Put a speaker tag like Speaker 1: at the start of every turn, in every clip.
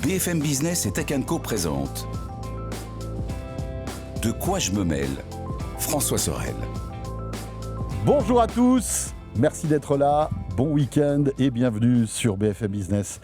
Speaker 1: BFM Business et Tech Co présente De quoi je me mêle, François Sorel.
Speaker 2: Bonjour à tous, merci d'être là, bon week-end et bienvenue sur BFM Business.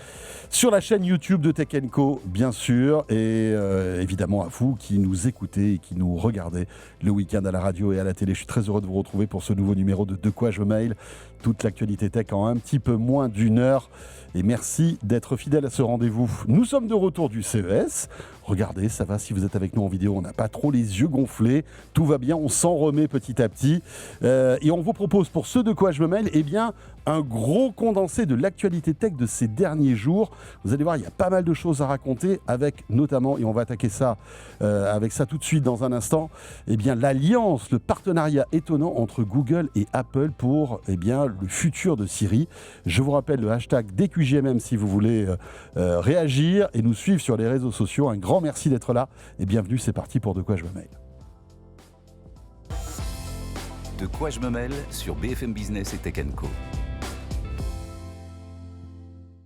Speaker 2: Sur la chaîne YouTube de Tech Co, bien sûr, et évidemment à vous qui nous écoutez et qui nous regardez le week-end à la radio et à la télé. Je suis très heureux de vous retrouver pour ce nouveau numéro de quoi je me mêle. Toute l'actualité tech en un petit peu moins d'une heure. Et merci d'être fidèle à ce rendez-vous. Nous sommes de retour du CES. Regardez, ça va, si vous êtes avec nous en vidéo, on n'a pas trop les yeux gonflés. Tout va bien, on s'en remet petit à petit. Et on vous propose pour ceux de quoi je me mêle, eh bien, un gros condensé de l'actualité tech de ces derniers jours. Vous allez voir, il y a pas mal de choses à raconter avec notamment, et on va attaquer ça avec ça tout de suite dans un instant, eh bien, l'alliance, le partenariat étonnant entre Google et Apple pour eh bien, le futur de Siri. Je vous rappelle le hashtag DQJMM si vous voulez réagir et nous suivre sur les réseaux sociaux. Un grand merci d'être là et bienvenue, c'est parti pour De quoi je me mêle.
Speaker 1: De quoi je me mêle sur BFM Business et Tech Co.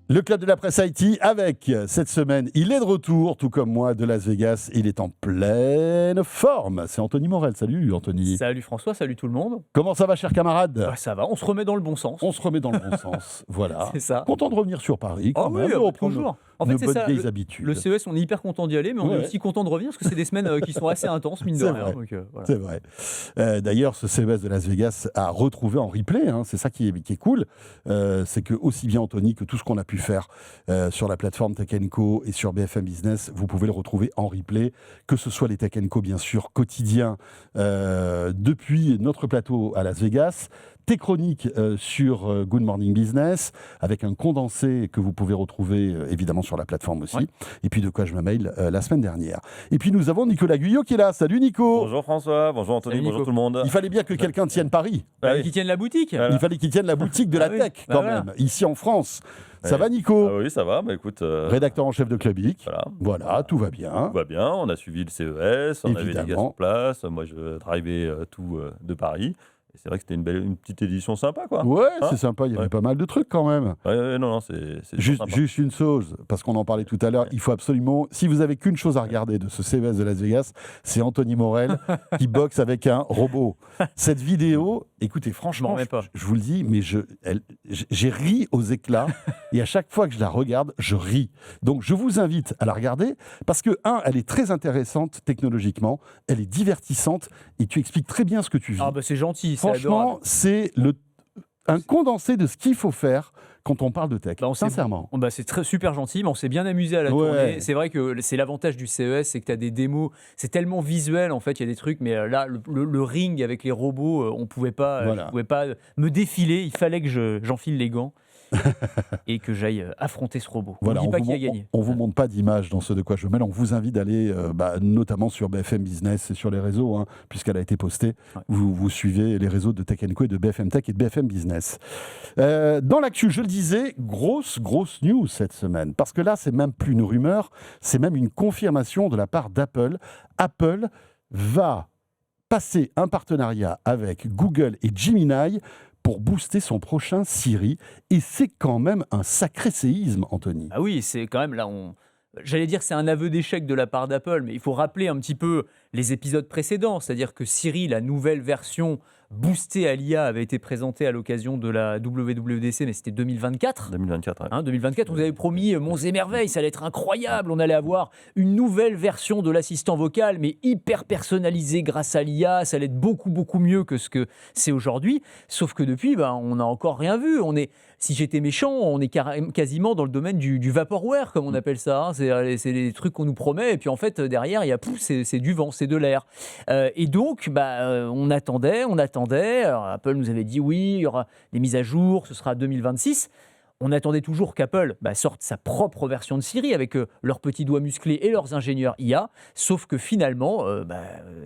Speaker 2: Le club de la presse IT avec, cette semaine, il est de retour, tout comme moi, de Las Vegas. Il est en pleine forme. C'est Anthony Morel. Salut Anthony.
Speaker 3: Salut François, salut tout le monde.
Speaker 2: Comment ça va, cher camarade ?
Speaker 3: Ça va, on se remet dans le bon sens.
Speaker 2: On se remet dans le bon sens, voilà.
Speaker 3: C'est ça.
Speaker 2: Content de revenir sur Paris, quand même.
Speaker 3: Oui,
Speaker 2: On reprend
Speaker 3: toujours. En
Speaker 2: nos
Speaker 3: fait, c'est
Speaker 2: bonnes
Speaker 3: ça.
Speaker 2: vieilles habitudes.
Speaker 3: Le CES, on est hyper content d'y aller, mais on est aussi content de revenir parce que c'est des semaines qui sont assez intenses, mine de
Speaker 2: C'est
Speaker 3: rien.
Speaker 2: vrai.
Speaker 3: Donc, voilà.
Speaker 2: C'est vrai. D'ailleurs, ce CES de Las Vegas a retrouvé en replay, hein, c'est ça qui est cool, c'est que aussi bien Anthony que tout ce qu'on a pu faire sur la plateforme Tech Co et sur BFM Business, vous pouvez le retrouver en replay, que ce soit les Tech Co bien sûr quotidiens depuis notre plateau à Las Vegas, tes chroniques sur Good Morning Business, avec un condensé que vous pouvez retrouver évidemment sur la plateforme aussi. Ouais. Et puis de quoi je me mêle la semaine dernière. Et puis nous avons Nicolas Guyot qui est là. Salut Nico.
Speaker 4: Bonjour François, bonjour Anthony, bonjour tout le monde.
Speaker 2: Il fallait bien que quelqu'un tienne Paris.
Speaker 3: Qu'il tienne la boutique.
Speaker 2: Voilà. Il fallait qu'il tienne la boutique de la tech quand même, ici en France. Ça va Nico?
Speaker 4: Oui, ça va, écoute...
Speaker 2: Rédacteur en chef de Clubic. Voilà, tout va bien.
Speaker 4: Tout va bien, on a suivi le CES, on avait des gars sur place, moi je drivais tout de Paris. Et c'est vrai que c'était une petite édition sympa, quoi.
Speaker 2: Ouais, c'est sympa, il y avait pas mal de trucs quand même.
Speaker 4: Non, c'est
Speaker 2: juste une chose, parce qu'on en parlait tout à l'heure, il faut absolument, si vous avez qu'une chose à regarder de ce CES de Las Vegas, c'est Anthony Morel qui boxe avec un robot. Cette vidéo, écoutez, franchement, je vous le dis, mais j'ai ri aux éclats, et à chaque fois que je la regarde, je ris. Donc je vous invite à la regarder, parce que, elle est très intéressante technologiquement, elle est divertissante, et tu expliques très bien ce que tu vis.
Speaker 3: Ah bah c'est gentil.
Speaker 2: Franchement, c'est un condensé de ce qu'il faut faire quand on parle de tech, sincèrement.
Speaker 3: C'est super gentil, mais on s'est bien amusé à la tournée. C'est vrai que c'est l'avantage du CES, c'est que tu as des démos, c'est tellement visuel en fait, il y a des trucs, mais là, le ring avec les robots, on pouvait pas, je pouvais pas me défiler, il fallait que j'enfile les gants. Et que j'aille affronter ce robot.
Speaker 2: Voilà,
Speaker 3: on ne dit pas qui a gagné.
Speaker 2: On ne vous montre pas d'image dans ce de quoi je me mêle. On vous invite d'aller notamment sur BFM Business et sur les réseaux, puisqu'elle a été postée. Ouais. Vous suivez les réseaux de Tech Co et de BFM Tech et de BFM Business. Dans l'actu, je le disais, grosse news cette semaine. Parce que là, c'est même plus une rumeur, c'est même une confirmation de la part d'Apple. Apple va passer un partenariat avec Google et Gemini pour booster son prochain Siri. Et c'est quand même un sacré séisme, Anthony.
Speaker 3: Ah oui, c'est quand même là, j'allais dire c'est un aveu d'échec de la part d'Apple, mais il faut rappeler un petit peu les épisodes précédents, c'est-à-dire que Siri, la nouvelle version boostée à l'IA, avait été présentée à l'occasion de la WWDC, mais c'était 2024.
Speaker 4: 2024, ouais.
Speaker 3: 2024, vous avez promis monts et merveilles, ça allait être incroyable, on allait avoir une nouvelle version de l'assistant vocal, mais hyper personnalisée grâce à l'IA, ça allait être beaucoup mieux que ce que c'est aujourd'hui, sauf que depuis, on n'a encore rien vu. Si j'étais méchant, on est quasiment dans le domaine du vaporware, comme on appelle ça. C'est les trucs qu'on nous promet, et puis en fait, derrière, il y a c'est du vent, c'est de l'air. Et donc, on attendait. Alors, Apple nous avait dit oui, il y aura des mises à jour, ce sera 2026. On attendait toujours qu'Apple sorte sa propre version de Siri avec leurs petits doigts musclés et leurs ingénieurs IA, sauf que finalement,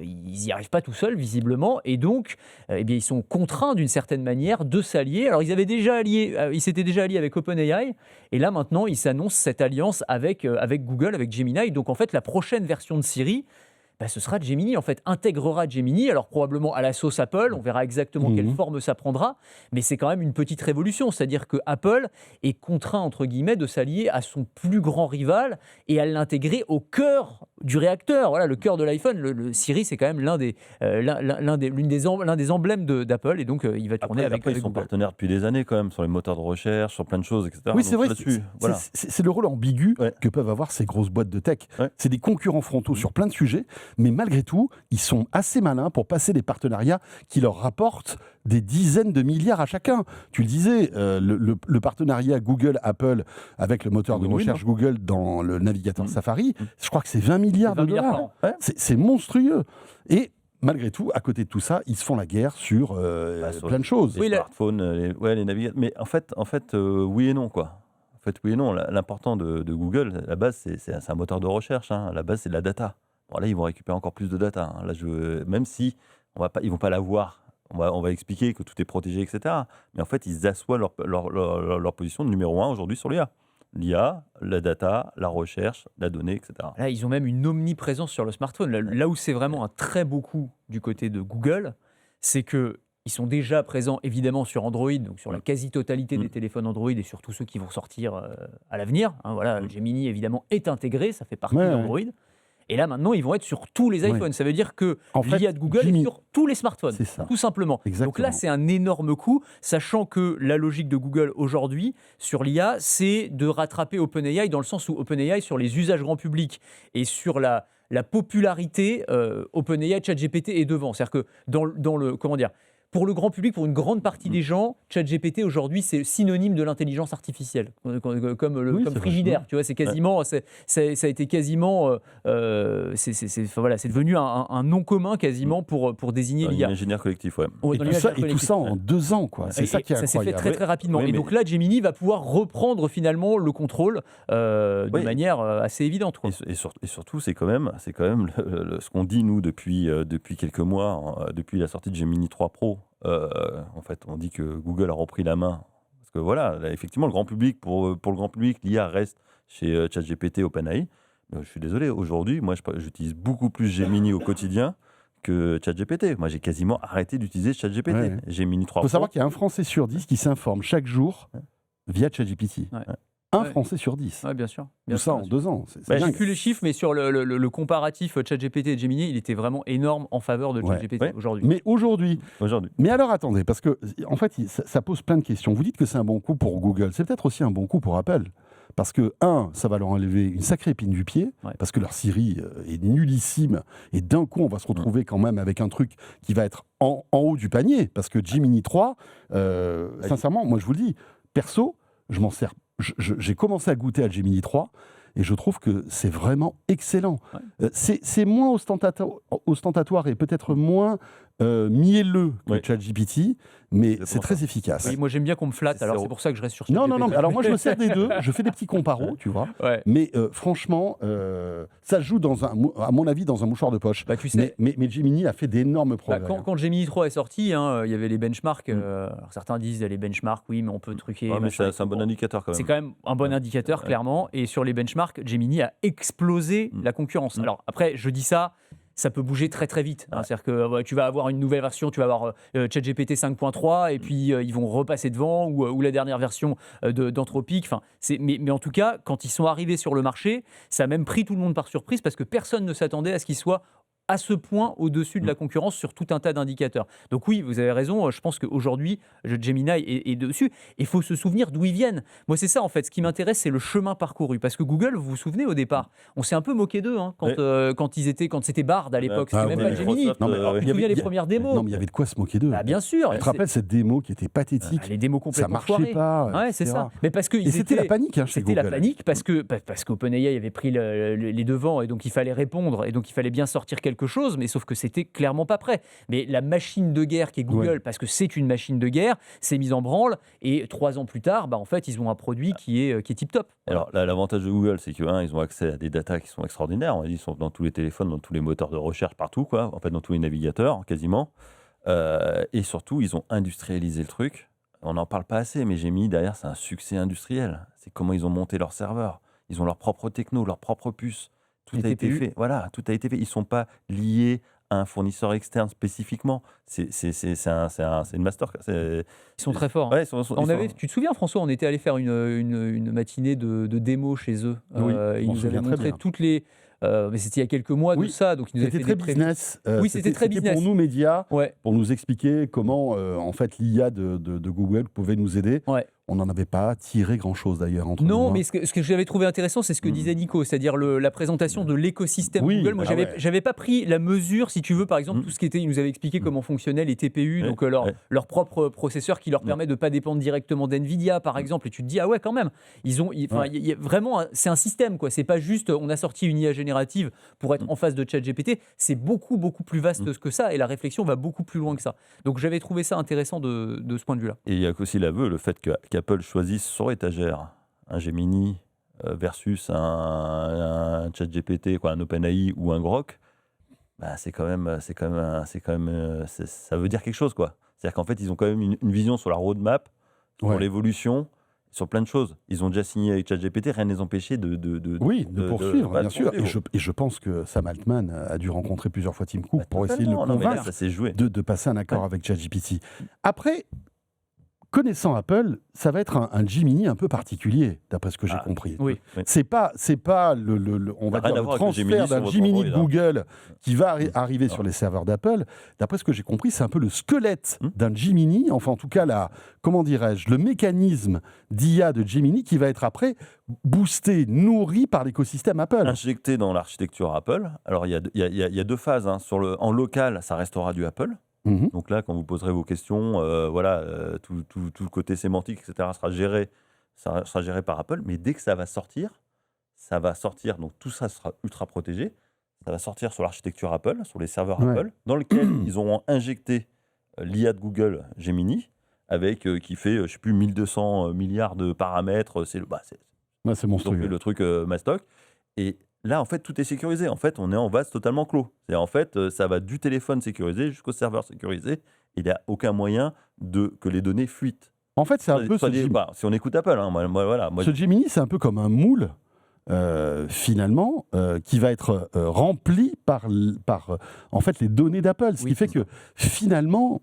Speaker 3: ils n'y arrivent pas tout seuls, visiblement, et donc ils sont contraints d'une certaine manière de s'allier. Alors, ils s'étaient déjà alliés avec OpenAI, et là, maintenant, ils s'annoncent cette alliance avec Google, avec Gemini. Donc, en fait, la prochaine version de Siri, ce sera Gemini, en fait, intégrera Gemini, alors probablement à la sauce Apple, on verra exactement quelle forme ça prendra, mais c'est quand même une petite révolution, c'est-à-dire que Apple est contraint, entre guillemets, de s'allier à son plus grand rival et à l'intégrer au cœur du réacteur. Voilà, le cœur de l'iPhone, le Siri, c'est quand même l'un des emblèmes d'Apple, et donc il va tourner avec
Speaker 4: ils sont
Speaker 3: Google.
Speaker 4: partenaires depuis des années quand même, sur les moteurs de recherche, sur plein de choses, etc.
Speaker 2: Oui, c'est vrai,
Speaker 4: Voilà.
Speaker 2: c'est le rôle ambigu que peuvent avoir ces grosses boîtes de tech.
Speaker 4: Ouais.
Speaker 2: C'est des concurrents frontaux sur plein de sujets, mais malgré tout, ils sont assez malins pour passer des partenariats qui leur rapportent des dizaines de milliards à chacun. Tu le disais, le partenariat Google-Apple avec le moteur de recherche Google dans le navigateur Safari, je crois que c'est 20 milliards de dollars.
Speaker 3: par an.
Speaker 4: Ouais.
Speaker 2: C'est monstrueux. Et malgré tout, à côté de tout ça, ils se font la guerre sur plein de choses.
Speaker 4: Les smartphones, les navigateurs. Mais en fait, oui et non, quoi. En fait, oui et non. L'important de Google, à la base, c'est un moteur de recherche. À la base, c'est de la data. Bon, là, ils vont récupérer encore plus de data. Là, même si ils vont pas l'avoir, on va expliquer que tout est protégé, etc. Mais en fait, ils assoient leur position de numéro 1 aujourd'hui sur l'IA. L'IA, la data, la recherche, la donnée, etc.
Speaker 3: Là, ils ont même une omniprésence sur le smartphone. Là où c'est vraiment un très beau coup du côté de Google, c'est que ils sont déjà présents évidemment sur Android, donc sur la quasi-totalité des téléphones Android et sur tous ceux qui vont sortir à l'avenir. Voilà, Gemini évidemment est intégré, ça fait partie d'Android. Et là, maintenant, ils vont être sur tous les iPhones. Ça veut dire que l'IA de Google est sur tous les smartphones, tout simplement.
Speaker 2: Exactement.
Speaker 3: Donc là, c'est un énorme coup, sachant que la logique de Google aujourd'hui sur l'IA, c'est de rattraper OpenAI dans le sens où OpenAI, sur les usages grand public et sur la popularité, OpenAI, ChatGPT est devant. C'est-à-dire que dans le... Comment dire ? Pour le grand public, pour une grande partie des gens, ChatGPT aujourd'hui, c'est synonyme de l'intelligence artificielle, comme frigidaire. Tu vois, c'est quasiment, ça a été quasiment, c'est devenu un nom commun quasiment pour désigner l'IA.
Speaker 4: L'imaginaire collectif, ouais.
Speaker 2: Et tout ça en 2 ans, quoi. C'est ça qui est incroyable.
Speaker 3: Ça s'est fait très très rapidement.
Speaker 4: Oui,
Speaker 3: et donc là, Gemini va pouvoir reprendre finalement le contrôle de manière assez évidente, quoi.
Speaker 4: Et surtout, c'est quand même ce qu'on dit nous depuis quelques mois, depuis la sortie de Gemini 3 Pro. En fait, on dit que Google a repris la main. Parce que voilà, là, effectivement, le grand public, pour le grand public, l'IA reste chez ChatGPT, OpenAI. Mais je suis désolé, aujourd'hui, moi, j'utilise beaucoup plus Gemini au quotidien que ChatGPT. Moi, j'ai quasiment arrêté d'utiliser ChatGPT.
Speaker 2: Ouais.
Speaker 4: Gemini 3
Speaker 2: Il faut savoir qu'il y a un Français sur 10 qui s'informe chaque jour via ChatGPT.
Speaker 3: Ouais.
Speaker 2: Un Français sur 10.
Speaker 3: Oui, bien sûr.
Speaker 2: Tout ça en 2 ans. C'est
Speaker 3: J'ai
Speaker 2: dingue.
Speaker 3: plus les chiffres, mais sur le comparatif ChatGPT et Gemini, il était vraiment énorme en faveur de ChatGPT aujourd'hui.
Speaker 2: Mais aujourd'hui. Mais alors attendez, parce que en fait, ça pose plein de questions. Vous dites que c'est un bon coup pour Google. C'est peut-être aussi un bon coup pour Apple. Parce que, ça va leur enlever une sacrée épine du pied, parce que leur Siri est nullissime, et d'un coup, on va se retrouver quand même avec un truc qui va être en haut du panier, parce que Gemini 3, sincèrement, moi je vous le dis, perso, je m'en sers. J'ai commencé à goûter à Gemini 3, et je trouve que c'est vraiment excellent. C'est moins ostentatoire et peut-être moins mielleux que ChatGPT, mais c'est très efficace.
Speaker 3: Oui, moi j'aime bien qu'on me flatte, alors c'est pour ça que je reste sur ChatGPT.
Speaker 2: Non, mais alors moi je me sers des deux, je fais des petits comparos, tu vois. Mais franchement, ça joue à mon avis dans un mouchoir de poche.
Speaker 3: Tu sais,
Speaker 2: mais Gemini a fait d'énormes progrès.
Speaker 3: Quand Gemini 3 est sorti, il y avait les benchmarks. Alors certains disent les benchmarks, oui, mais on peut truquer.
Speaker 4: Mais c'est un bon indicateur quand même.
Speaker 3: C'est quand même un bon indicateur, clairement. Et sur les benchmarks, Gemini a explosé la concurrence. Alors après, je dis ça peut bouger très très vite. C'est-à-dire que tu vas avoir une nouvelle version, tu vas avoir ChatGPT 5.3 et puis ils vont repasser devant ou la dernière version d'Anthropic. Mais en tout cas, quand ils sont arrivés sur le marché, ça a même pris tout le monde par surprise parce que personne ne s'attendait à ce qu'ils soient à ce point au-dessus de la concurrence sur tout un tas d'indicateurs. Donc oui, vous avez raison, je pense qu'aujourd'hui, Gemini est dessus. Il faut se souvenir d'où ils viennent. Moi, c'est ça, en fait. Ce qui m'intéresse, c'est le chemin parcouru. Parce que Google, vous vous souvenez, au départ, on s'est un peu moqué d'eux quand c'était Bard à l'époque. C'était même pas Gemini. Il y avait les premières démos.
Speaker 2: Non, mais il y avait de quoi se moquer d'eux.
Speaker 3: Bien sûr.
Speaker 2: Tu te rappelles cette démo qui était pathétique?
Speaker 3: Les démos complètement
Speaker 2: ça marchait pas.
Speaker 3: Ouais, c'est ça. Mais parce que
Speaker 2: c'était la panique chez Google.
Speaker 3: C'était la panique parce qu'OpenAI avait pris les devants et donc il fallait répondre et donc il fallait bien sortir quelque chose. Mais sauf que c'était clairement pas prêt. Mais la machine de guerre qui est Google, parce que c'est une machine de guerre, s'est mise en branle et 3 ans plus tard, en fait, ils ont un produit qui est tip-top.
Speaker 4: Alors, l'avantage de Google, c'est que, ils ont accès à des datas qui sont extraordinaires. Ils sont dans tous les téléphones, dans tous les moteurs de recherche, partout, quoi. En fait, dans tous les navigateurs, quasiment. Et surtout, ils ont industrialisé le truc. On n'en parle pas assez, mais Gemini, derrière, c'est un succès industriel. C'est comment ils ont monté leur serveur. Ils ont leur propre techno, leur propre puce. Tout
Speaker 3: Les
Speaker 4: a été
Speaker 3: TPU.
Speaker 4: fait. Voilà, tout a été fait. Ils ne sont pas liés à un fournisseur externe spécifiquement. C'est une master.
Speaker 3: Ils sont très forts. Hein.
Speaker 4: Ouais,
Speaker 3: Tu te souviens, François, on était allé faire une matinée de démo chez eux.
Speaker 2: Oui, je
Speaker 3: ils
Speaker 2: m'en
Speaker 3: nous
Speaker 2: souviens
Speaker 3: avaient
Speaker 2: très
Speaker 3: montré
Speaker 2: bien.
Speaker 3: toutes les. Mais c'était il y a quelques mois de
Speaker 2: Oui,
Speaker 3: ça, donc ils nous avaient
Speaker 2: C'était
Speaker 3: fait
Speaker 2: très
Speaker 3: des prévisions.
Speaker 2: business.
Speaker 3: Oui, c'était très business.
Speaker 2: pour nous, médias,
Speaker 3: Ouais,
Speaker 2: pour nous expliquer comment, en fait, l'IA de Google pouvait nous aider.
Speaker 3: ouais.
Speaker 2: On n'en avait pas tiré grand-chose, d'ailleurs, entre nous.
Speaker 3: Non,
Speaker 2: hein.
Speaker 3: mais ce que j'avais trouvé intéressant, c'est ce que
Speaker 2: Mm.
Speaker 3: disait Nico, c'est-à-dire la présentation de l'écosystème
Speaker 2: Oui,
Speaker 3: Google. Moi,
Speaker 2: ah ouais.
Speaker 3: j'avais pas pris la mesure, si tu veux, par exemple, tout ce qui était. Il nous avait expliqué comment fonctionnaient les TPU,
Speaker 4: Ouais,
Speaker 3: donc
Speaker 4: ouais.
Speaker 3: leur propre processeur qui leur permet de ne pas dépendre directement d'NVIDIA, par exemple. Et tu te dis, ah ouais, quand même. Il y a vraiment, c'est un système, quoi. C'est pas juste, on a sorti une IA générative pour être en face de ChatGPT. C'est beaucoup, beaucoup plus vaste que ça, et la réflexion va beaucoup plus loin que ça. Donc, j'avais trouvé ça intéressant de ce point de vue-là.
Speaker 4: Et il y a aussi l'aveu, le fait qu'Apple choisisse sur étagère un Gemini versus un ChatGPT, un OpenAI ou un Grok, bah ça veut dire quelque chose, quoi. C'est-à-dire qu'en fait, ils ont quand même une vision sur la roadmap, sur
Speaker 2: Ouais.
Speaker 4: l'évolution, sur plein de choses. Ils ont déjà signé avec ChatGPT, rien ne les empêchait de
Speaker 2: poursuivre,
Speaker 4: bah,
Speaker 2: bien
Speaker 4: de
Speaker 2: sûr.
Speaker 4: poursuivre.
Speaker 2: Et je pense que Sam Altman a dû rencontrer plusieurs fois Tim Cook
Speaker 4: Bah,
Speaker 2: pour essayer de le
Speaker 4: totalement. Non, mais là,
Speaker 2: convaincre
Speaker 4: ça s'est joué.
Speaker 2: de passer un accord avec ChatGPT. Après, connaissant Apple, ça va être un Gemini un peu particulier, d'après ce que j'ai compris.
Speaker 3: Oui.
Speaker 2: C'est pas on va
Speaker 4: Ça n'a rien
Speaker 2: dire,
Speaker 4: à
Speaker 2: le
Speaker 4: voir avec le Gemini
Speaker 2: transfert
Speaker 4: sur
Speaker 2: d'un
Speaker 4: votre
Speaker 2: Gemini de
Speaker 4: Android, hein.
Speaker 2: Google qui va arriver sur les serveurs d'Apple. D'après ce que j'ai compris, c'est un peu le squelette d'un Gemini, enfin en tout cas le mécanisme d'IA de Gemini qui va être après boosté, nourri par l'écosystème Apple.
Speaker 4: Injecté dans l'architecture Apple. Alors, il y a deux phases. Hein. En local, ça restera du Apple.
Speaker 2: Mhm.
Speaker 4: Donc là, quand vous poserez vos questions, tout le côté sémantique, etc., sera géré par Apple. Mais dès que ça va sortir, donc tout ça sera ultra protégé. Ça va sortir sur l'architecture Apple, sur les serveurs
Speaker 2: Ouais.
Speaker 4: Apple, dans lequel ils auront injecté l'IA de Google Gemini, qui fait, je ne sais plus, 1200 milliards de paramètres. C'est
Speaker 2: Ouais, c'est monstrueux.
Speaker 4: le truc mastoc. Et là, en fait, tout est sécurisé. En fait, on est en vase totalement clos. C'est en fait, ça va du téléphone sécurisé jusqu'au serveur sécurisé. Il n'y a aucun moyen que les données fuitent.
Speaker 2: En fait, c'est un peu
Speaker 4: Si on écoute Apple, hein, moi,
Speaker 2: ce Gemini, c'est un peu comme un moule. Finalement, qui va être rempli par en fait les données d'Apple, ce
Speaker 3: Oui,
Speaker 2: qui fait que finalement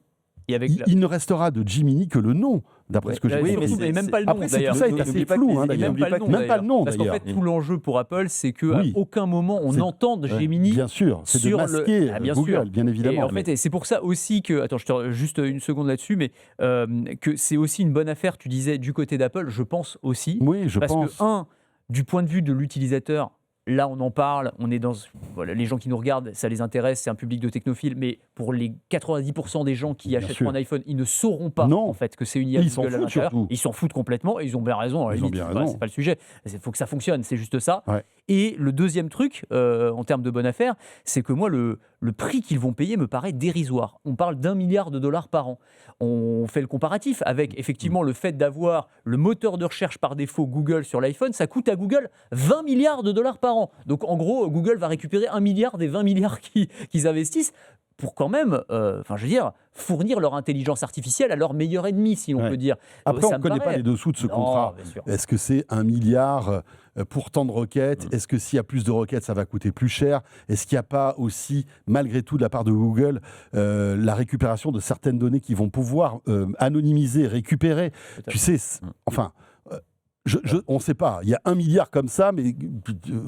Speaker 3: Et avec
Speaker 2: il ne restera de Gemini que le nom, d'après ce que j'ai
Speaker 3: Oui,
Speaker 2: compris.
Speaker 3: mais même pas le nom,
Speaker 2: Après,
Speaker 3: d'ailleurs.
Speaker 2: tout ça est
Speaker 4: N'oublie
Speaker 2: assez
Speaker 4: pas
Speaker 2: flou,
Speaker 4: qu'ils-
Speaker 2: hein,
Speaker 3: Et
Speaker 2: d'ailleurs.
Speaker 3: même pas le nom,
Speaker 2: Même pas le nom,
Speaker 3: Parce qu'en
Speaker 2: d'ailleurs.
Speaker 3: fait, tout l'enjeu pour Apple, c'est qu'à
Speaker 2: Oui.
Speaker 3: aucun moment on
Speaker 2: C'est-
Speaker 3: entende Gemini.
Speaker 2: Bien sûr, c'est de
Speaker 3: sur
Speaker 2: masquer
Speaker 3: Ah, bien
Speaker 2: Google,
Speaker 3: sûr.
Speaker 2: bien
Speaker 3: Et
Speaker 2: évidemment.
Speaker 3: en fait, et c'est pour ça aussi que, attends, juste une seconde là-dessus, mais que c'est aussi une bonne affaire, tu disais, du côté d'Apple, je pense aussi.
Speaker 2: Oui, je
Speaker 3: Parce
Speaker 2: pense.
Speaker 3: que, du point de vue de l'utilisateur, là, on en parle, on est dans... Voilà, les gens qui nous regardent, ça les intéresse, c'est un public de technophiles, mais pour les 90% des gens qui
Speaker 2: Bien
Speaker 3: achèteront
Speaker 2: sûr.
Speaker 3: un iPhone, ils ne sauront pas,
Speaker 2: Non.
Speaker 3: en fait, que c'est une IA
Speaker 2: Ils s'en
Speaker 3: Google à
Speaker 2: foutent,
Speaker 3: l'intérieur.
Speaker 2: surtout.
Speaker 3: Ils s'en foutent complètement, et ils ont bien raison, à la
Speaker 2: Ils ont
Speaker 3: limite,
Speaker 2: bien
Speaker 3: voilà,
Speaker 2: raison.
Speaker 3: c'est pas le sujet. Il faut que ça fonctionne, c'est juste ça.
Speaker 2: Ouais.
Speaker 3: Et le deuxième truc, en termes de bonne affaire, c'est que moi, le prix qu'ils vont payer me paraît dérisoire. On parle d'1 milliard de dollars par an. On fait le comparatif avec effectivement le fait d'avoir le moteur de recherche par défaut Google sur l'iPhone, ça coûte à Google 20 milliards de dollars par an. Donc en gros, Google va récupérer 1 milliard des 20 milliards qu'ils investissent pour quand même, fournir leur intelligence artificielle à leur meilleur ennemi, si l'on
Speaker 2: Ouais.
Speaker 3: peut dire.
Speaker 2: Après,
Speaker 3: Ça
Speaker 2: on ne
Speaker 3: me
Speaker 2: connaît
Speaker 3: paraît-
Speaker 2: pas les dessous de ce
Speaker 3: Non,
Speaker 2: contrat.
Speaker 3: bien sûr.
Speaker 2: Est-ce que c'est 1 milliard pour tant de requêtes? Est-ce que s'il y a plus de requêtes, ça va coûter plus cher? Est-ce qu'il n'y a pas aussi, malgré tout, de la part de Google, la récupération de certaines données qui vont pouvoir anonymiser, récupérer? Tu sais, on ne sait pas. Il y a 1 milliard comme ça, mais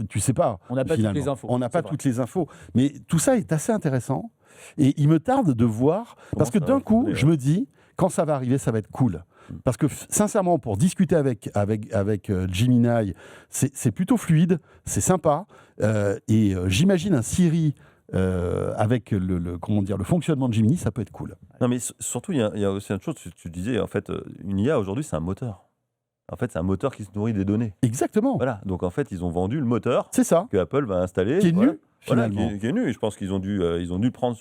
Speaker 2: tu ne sais pas.
Speaker 3: On n'a pas toutes
Speaker 2: finalement.
Speaker 3: les infos,
Speaker 2: On n'a
Speaker 3: c'est
Speaker 2: pas
Speaker 3: vrai.
Speaker 2: toutes les infos. Mais tout ça est assez intéressant. Et il me tarde de voir, parce que
Speaker 4: ça
Speaker 2: d'un
Speaker 4: va
Speaker 2: coup,
Speaker 4: évoluer,
Speaker 2: je me dis, quand ça va arriver, ça va être cool. Parce que sincèrement, pour discuter avec Gemini, c'est plutôt fluide, c'est sympa. Et j'imagine un Siri avec le fonctionnement de Gemini, ça peut être cool.
Speaker 4: Non, mais surtout, il y a aussi une chose, tu disais, en fait, une IA aujourd'hui, c'est un moteur. En fait, c'est un moteur qui se nourrit des données.
Speaker 2: Exactement.
Speaker 4: Voilà, donc en fait, ils ont vendu le moteur
Speaker 2: C'est ça.
Speaker 4: que Apple va installer.
Speaker 2: Qui est
Speaker 4: voilà.
Speaker 2: nu,
Speaker 4: Voilà,
Speaker 2: finalement.
Speaker 4: qui est nu. Et je pense qu'ils ont dû le prendre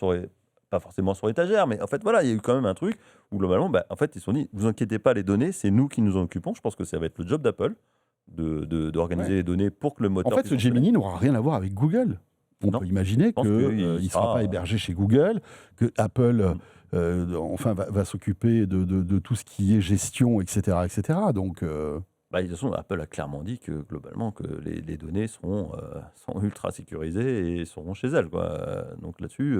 Speaker 4: pas forcément sur étagère, mais en fait, voilà, il y a eu quand même un truc où globalement, en fait, ils se sont dit, vous inquiétez pas, les données, c'est nous qui nous en occupons. Je pense que ça va être le job d'Apple d'organiser
Speaker 2: Ouais.
Speaker 4: les données pour que le
Speaker 2: En
Speaker 4: moteur.
Speaker 2: fait, ce
Speaker 4: puisse fonctionner.
Speaker 2: Gemini n'aura rien à voir avec Google. On
Speaker 4: Non.
Speaker 2: peut imaginer
Speaker 4: pense
Speaker 2: qu'il
Speaker 4: que
Speaker 2: ne sera pas hébergé chez Google, que Apple va s'occuper de tout ce qui est gestion, etc. etc. Donc,
Speaker 4: Bah, de toute façon, Apple a clairement dit que globalement que les données sont ultra sécurisées et seront chez elles, quoi. Donc là-dessus,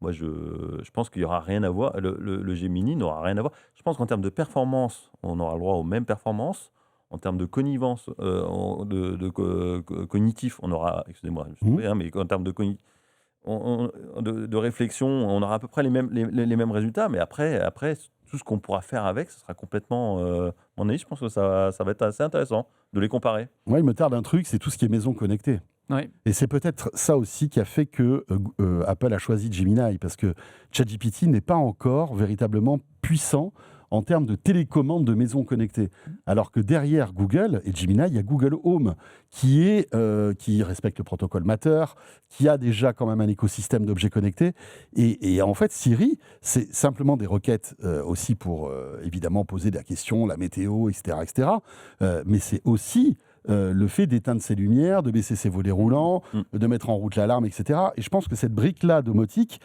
Speaker 4: moi je pense qu'il n'y aura rien à voir. Le Gemini n'aura rien à voir. Je pense qu'en termes de performance, on aura le droit aux mêmes performances. En termes de connivence, cognitif, on aura, excusez-moi, je suis tombé, hein, mais en termes de réflexion, on aura à peu près les mêmes résultats, mais après, tout ce qu'on pourra faire avec, ce sera complètement... mon avis, je pense que ça va être assez intéressant de les comparer.
Speaker 2: Moi, il me tarde un truc, c'est tout ce qui est maison connectée.
Speaker 3: Ouais.
Speaker 2: Et c'est peut-être ça aussi qui a fait que Apple a choisi Gemini, parce que ChatGPT n'est pas encore véritablement puissant en termes de télécommande de maisons connectées. Alors que derrière Google et Gemini, il y a Google Home, qui respecte le protocole Matter, qui a déjà quand même un écosystème d'objets connectés. Et en fait, Siri, c'est simplement des requêtes aussi pour, évidemment, poser la question, la météo, etc. etc. Mais c'est aussi... le fait d'éteindre ses lumières, de baisser ses volets roulants, de mettre en route l'alarme, etc. Et je pense que cette brique-là domotique,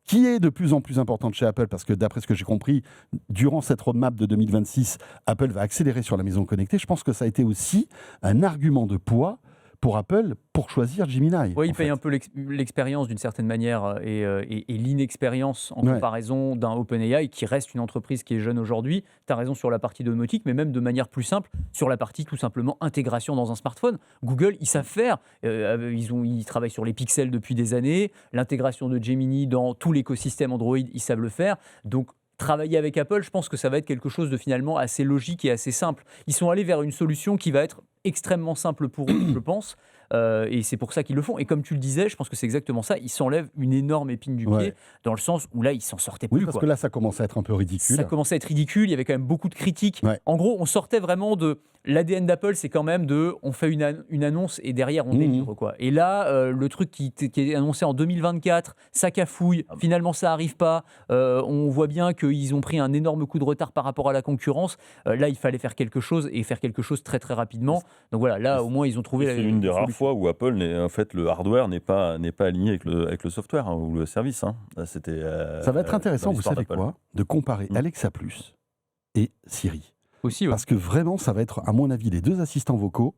Speaker 2: qui est de plus en plus importante chez Apple, parce que d'après ce que j'ai compris, durant cette roadmap de 2026, Apple va accélérer sur la maison connectée. Je pense que ça a été aussi un argument de poids pour Apple pour choisir Gemini.
Speaker 3: Oui, il paye un peu l'expérience d'une certaine manière et l'inexpérience en comparaison d'un OpenAI qui reste une entreprise qui est jeune aujourd'hui. Tu as raison sur la partie domotique, mais même de manière plus simple sur la partie tout simplement intégration dans un smartphone. Google, ils savent faire. Ils travaillent sur les pixels depuis des années. L'intégration de Gemini dans tout l'écosystème Android, ils savent le faire. Donc, travailler avec Apple, je pense que ça va être quelque chose de finalement assez logique et assez simple. Ils sont allés vers une solution qui va être extrêmement simple pour eux, je pense, et c'est pour ça qu'ils le font. Et comme tu le disais, je pense que c'est exactement ça. Ils s'enlèvent une énorme épine du pied, dans le sens où là, ils s'en sortaient plus.
Speaker 2: Oui, parce que là, ça commence à être un peu ridicule.
Speaker 3: Ça commençait à être ridicule, il y avait quand même beaucoup de critiques.
Speaker 2: Ouais.
Speaker 3: En gros, on sortait vraiment de... L'ADN d'Apple, c'est quand même on fait une annonce et derrière, on délivre, quoi. Et là, le truc qui est annoncé en 2024, ça cafouille, finalement, ça n'arrive pas. On voit bien qu'ils ont pris un énorme coup de retard par rapport à la concurrence. Là, il fallait faire quelque chose et faire quelque chose très, très rapidement. Donc voilà, là, au moins, ils ont trouvé...
Speaker 4: C'est une des rares fois où Apple, en fait, le hardware n'est pas aligné avec le software, hein, ou le service. Hein. Là, c'était,
Speaker 2: ça va être intéressant, vous savez
Speaker 4: d'Apple.
Speaker 2: quoi, de comparer Alexa Plus et Siri.
Speaker 3: Aussi,
Speaker 2: Parce que vraiment, ça va être, à mon avis, les deux assistants vocaux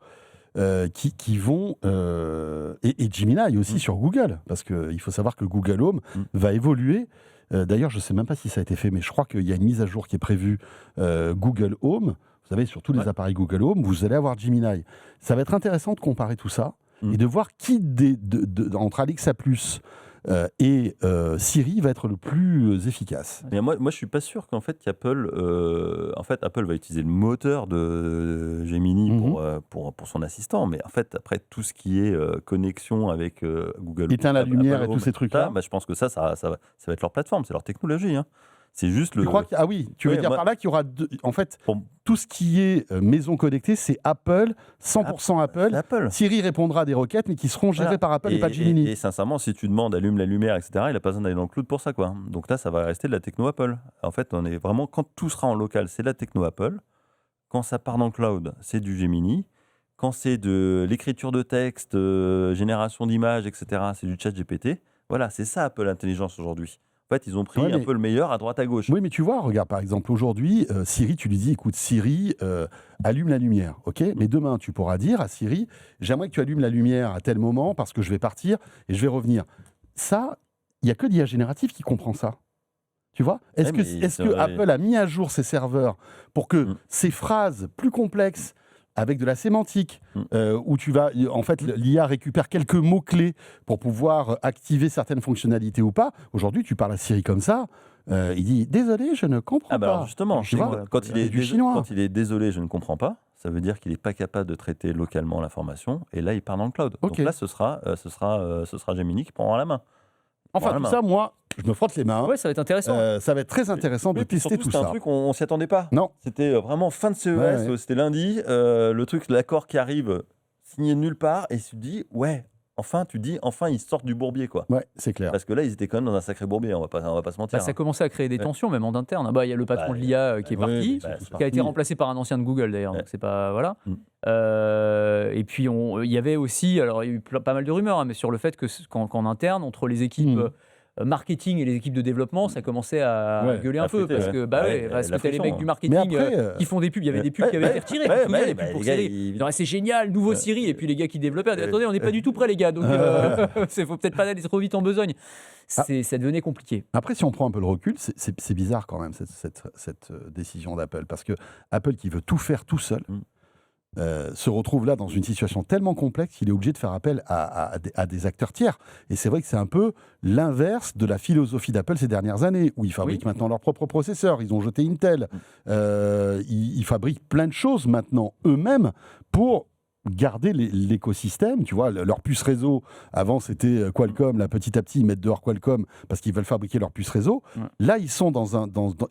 Speaker 2: qui vont... et Gemini aussi sur Google, parce qu'il faut savoir que Google Home va évoluer. D'ailleurs, je ne sais même pas si ça a été fait, mais je crois qu'il y a une mise à jour qui est prévue Google Home. Vous savez, sur tous les appareils Google Home, vous allez avoir Gemini. Ça va être intéressant de comparer tout ça et de voir qui, entre Alexa Plus et Siri, va être le plus efficace.
Speaker 4: Mais moi, je suis pas sûr qu'en fait, Apple va utiliser le moteur de Gemini pour son assistant. Mais en fait, après, tout ce qui est connexion avec Google...
Speaker 2: Éteins la lumière et tous ces trucs-là.
Speaker 4: Je pense que ça va être leur plateforme, c'est leur technologie. Hein. C'est juste le...
Speaker 2: Tu crois ah oui, tu veux dire par là qu'il y aura en fait, tout ce qui est maison connectée, c'est Apple, 100% Apple. Siri répondra à des requêtes, mais qui seront gérées par Apple et pas Gemini.
Speaker 4: Et sincèrement, si tu demandes allume la lumière, etc., il n'a pas besoin d'aller dans le cloud pour ça, quoi. Donc là, ça va rester de la techno Apple. En fait, on est vraiment, quand tout sera en local, c'est de la techno Apple. Quand ça part dans le cloud, c'est du Gemini. Quand c'est de l'écriture de texte, génération d'images, etc., c'est du ChatGPT. Voilà, c'est ça Apple Intelligence aujourd'hui. En fait, ils ont pris un peu le meilleur à droite à gauche.
Speaker 2: Oui, mais tu vois, regarde, par exemple, aujourd'hui, Siri, tu lui dis, écoute, Siri, allume la lumière, ok ? Mais demain, tu pourras dire à Siri, j'aimerais que tu allumes la lumière à tel moment parce que je vais partir et je vais revenir. Ça, il n'y a que l'IA générative qui comprend ça. Tu vois ? Est-ce que Apple a mis à jour ses serveurs pour que ces phrases plus complexes, avec de la sémantique, où tu vas, en fait, l'IA récupère quelques mots-clés pour pouvoir activer certaines fonctionnalités ou pas. Aujourd'hui, tu parles à Siri comme ça, il dit « Désolé, je ne comprends pas ».
Speaker 4: Alors justement, quand il est désolé, je ne comprends pas, ça veut dire qu'il n'est pas capable de traiter localement l'information, et là, il part dans le cloud.
Speaker 2: Okay.
Speaker 4: Donc là, ce sera Gemini qui prendra la main.
Speaker 2: Enfin, tout ça, moi, je me frotte les mains.
Speaker 3: Ouais, ça va être intéressant.
Speaker 2: Ça va être très intéressant de tester tout ça.
Speaker 4: C'était un truc, on s'y attendait pas.
Speaker 2: Non.
Speaker 4: C'était vraiment fin de CES, c'était lundi. Le truc, l'accord qui arrive, signé de nulle part, et tu te dis, enfin, ils sortent du bourbier, quoi.
Speaker 2: Ouais, c'est clair.
Speaker 4: Parce que là, ils étaient quand même dans un sacré bourbier, on va pas se mentir.
Speaker 3: Ça commençait à créer des tensions, même en interne. Il y a le patron de l'IA qui est parti, qui a été remplacé par un ancien de Google, d'ailleurs. Donc, c'est pas... Voilà. Et puis, il y avait aussi... Alors, il y a eu pas mal de rumeurs, mais sur le fait qu'en interne, entre les équipes marketing et les équipes de développement, ça commençait à
Speaker 2: Ouais,
Speaker 3: gueuler
Speaker 4: à
Speaker 3: un peu
Speaker 4: fouetter,
Speaker 3: parce
Speaker 4: ouais.
Speaker 3: que
Speaker 4: Ouais,
Speaker 3: parce que
Speaker 4: la
Speaker 3: t'as les
Speaker 4: pression,
Speaker 3: mecs
Speaker 4: hein.
Speaker 3: du
Speaker 2: Mais
Speaker 3: marketing
Speaker 2: après,
Speaker 3: qui font des pubs. Il y avait des pubs qui avaient été retirées.
Speaker 4: ouais,
Speaker 3: tu te souviens,
Speaker 4: ouais,
Speaker 3: les
Speaker 4: bah,
Speaker 3: pubs pour
Speaker 4: les gars,
Speaker 3: Siri.
Speaker 4: ils-
Speaker 3: Non, c'est génial, nouveau Siri. Et puis les gars qui développaient, attendez, on n'est pas du tout prêt les gars, donc il faut peut-être pas aller trop vite en besogne. Ça devenait compliqué.
Speaker 2: Après, si on prend un peu le recul, c'est bizarre quand même cette décision d'Apple, parce que Apple qui veut tout faire tout seul se retrouve là dans une situation tellement complexe qu'il est obligé de faire appel à des acteurs tiers. Et c'est vrai que c'est un peu l'inverse de la philosophie d'Apple ces dernières années, où ils fabriquent maintenant leurs propres processeurs, ils ont jeté Intel, ils fabriquent plein de choses maintenant eux-mêmes pour garder l'écosystème, tu vois, leur puce réseau, avant c'était Qualcomm, là petit à petit ils mettent dehors Qualcomm parce qu'ils veulent fabriquer leur puce réseau.
Speaker 3: Ouais.
Speaker 2: Là ils sont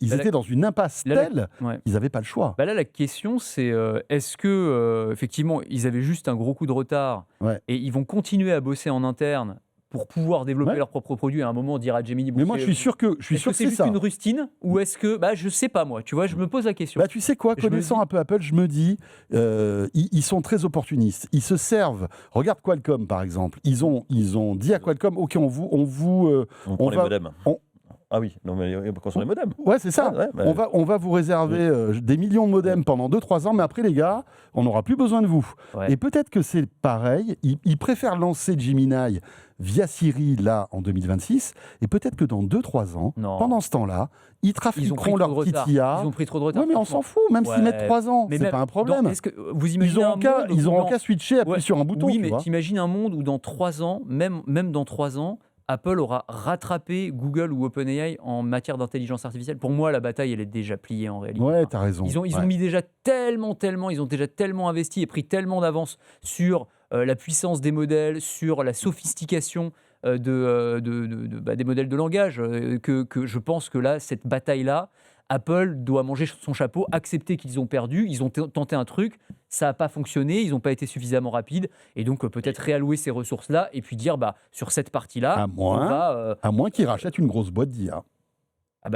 Speaker 2: ils étaient dans une impasse telle,
Speaker 3: Ouais.
Speaker 2: ils n'avaient pas le choix.
Speaker 3: Bah là, la question, c'est est-ce que, effectivement, ils avaient juste un gros coup de retard et ils vont continuer à bosser en interne pour pouvoir développer leurs propres produits. À un moment, on dira à Gemini.
Speaker 2: Mais moi, je suis sûr que
Speaker 3: c'est
Speaker 2: c'est
Speaker 3: juste
Speaker 2: ça.
Speaker 3: une rustine ou est-ce que, je sais pas moi. Tu vois, je me pose la question.
Speaker 2: Bah, tu sais quoi, connaissant un peu Apple, je me dis, ils sont très opportunistes. Ils se servent. Regarde Qualcomm, par exemple. Ils ont dit à Qualcomm, OK, on
Speaker 4: prend les
Speaker 2: va...
Speaker 4: modems. Ah oui, non, mais quand sur les modems.
Speaker 2: Ouais, c'est ça.
Speaker 4: Ouais, bah,
Speaker 2: on va vous réserver des millions de modems pendant 2-3 ans, mais après, les gars, on n'aura plus besoin de vous.
Speaker 3: Ouais.
Speaker 2: Et peut-être que c'est pareil. Ils préfèrent lancer Gemini via Siri, là, en 2026. Et peut-être que dans 2-3 ans, pendant ce temps-là, ils trafiqueront leur petit IA.
Speaker 3: Ils ont pris trop de retard.
Speaker 2: Oui, mais on s'en fout, même s'ils mettent 3 ans, c'est pas un problème.
Speaker 3: Est-ce que vous imaginez
Speaker 2: Ils auront qu'à switcher, appuyer sur un bouton.
Speaker 3: Oui,
Speaker 2: tu
Speaker 3: mais
Speaker 2: vois.
Speaker 3: t'imagines un monde où dans 3 ans, même dans 3 ans, Apple aura rattrapé Google ou OpenAI en matière d'intelligence artificielle. Pour moi, la bataille, elle est déjà pliée en réalité.
Speaker 2: Ouais, t'as raison.
Speaker 3: Ils ont mis déjà ils ont déjà tellement investi et pris tellement d'avance sur la puissance des modèles, sur la sophistication des modèles de langage, que je pense que là, cette bataille-là, Apple doit manger son chapeau, accepter qu'ils ont perdu, ils ont tenté un truc, ça n'a pas fonctionné, ils n'ont pas été suffisamment rapides, et donc peut-être réallouer ces ressources-là, et puis dire, sur cette partie-là,
Speaker 2: à moins qu'ils rachètent une grosse boîte d'IA.